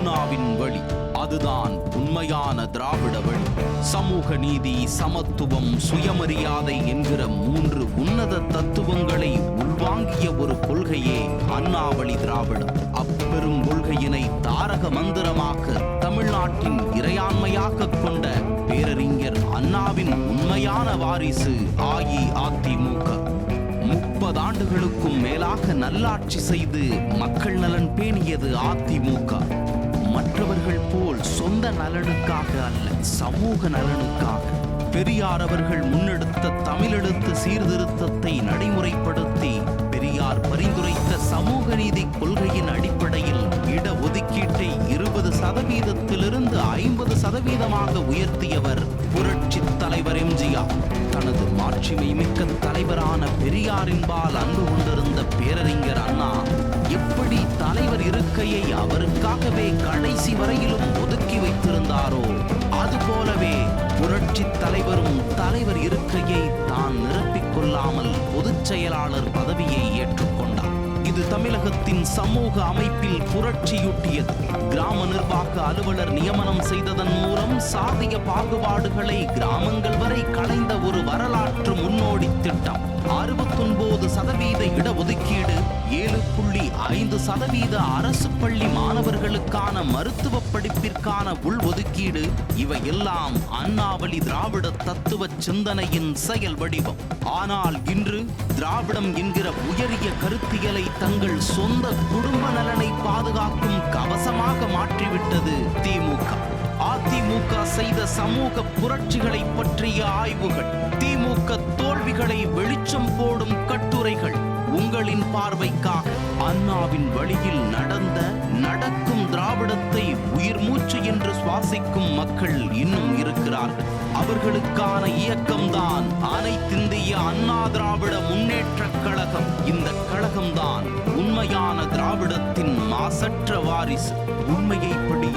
அண்ணாவின் வழி, அதுதான் உண்மையான திராவிட வழி. சமூக நீதி, சமத்துவம், சுயமரியாதை என்கிற 3 உன்னத தத்துவங்களை உள்வாங்கிய ஒரு கொள்கையே அண்ணாவழி திராவிடம். அப்பெரும் கொள்கையினை தாரக மந்திரமாக தமிழ்நாட்டின் இறையாண்மையாக கொண்ட பேரறிஞர் அண்ணாவின் உண்மையான வாரிசு அஇஅதிமுக. 30 ஆண்டுகளுக்கும் மேலாக நல்லாட்சி செய்து மக்கள் நலன் பேணியது அதிமுக. மற்றவர்கள் போல் சொந்த நலனுக்காக அல்ல, சமூக நலனுக்காக. பெரியார் அவர்கள் முன்னெடுத்த தமிழெழுத்து சீர்திருத்தத்தை நடைமுறைப்படுத்தி பெரியார் பரிந்துரைத்த சமூக நீதி கொள்கையின் அடிப்படையில் இடஒதுக்கீட்டை 20% 50% உயர்த்தியவர் புரட்சி தலைவர் எம்ஜிஆர். தனது மாட்சிமை மிக்க தலைவரான பெரியாரின்பால் அன்பு கொண்டிருந்த பேரறிஞர் அண்ணா எப்படி தலைவர் இருக்கையை அவருக்காகவே கடைசி வரையிலும் ஒதுக்கி வைத்திருந்தாரோ, அதுபோலவே புரட்சி தலைவரும் தலைவர் இருக்கையை தான் நிரப்பிக் கொள்ளாமல் பொதுச் செயலாளர் பதவியை ஏற்றுக்கொண்டார். இது தமிழகத்தின் சமூக அமைப்பில் புரட்சியூட்டியது. கிராம நிர்வாக அலுவலர் நியமனம் செய்ததன் மூலம் சாதிய பாகுபாடுகளை கிராமங்கள் வரை களைந்த ஒரு வரலாற்று முன்னோடி திட்டம். 69% இடஒதுக்கீடு, 7.5% அரசு பள்ளி மாணவர்களுக்கான மருத்துவ படிப்பிற்கான உள்ஒதுக்கீடு, இவையெல்லாம் அண்ணாவழி திராவிட தத்துவ சிந்தனையின் செயல் வடிவம். ஆனால் இன்று திராவிடம் என்கிற உயரிய கருத்தியலை தங்கள் சொந்த குடும்ப நலனை பாதுகாக்கும் கவசமாக மாற்றிவிட்டது திமுக. அதிமுக செய்த சமூக புரட்சிகளை பற்றிய ஆய்வுகள், திமுக தோல்விகளை வெளிச்சம் போடும் கட்டுரைகள் உங்களின் பார்வைக்காக. அண்ணாவின் வழியில் நடக்கும் திராவிடத்தை உயிர் மூச்சு என்று சுவாசிக்கும் மக்கள் இன்னும் இருக்கிறார்கள். அவர்களுக்கான இயக்கம்தான் அனைத்திந்திய அண்ணா திராவிட முன்னேற்ற கழகம். இந்த கழகம்தான் உண்மையான திராவிடத்தின் மாசற்ற வாரிசு. உண்மையை படி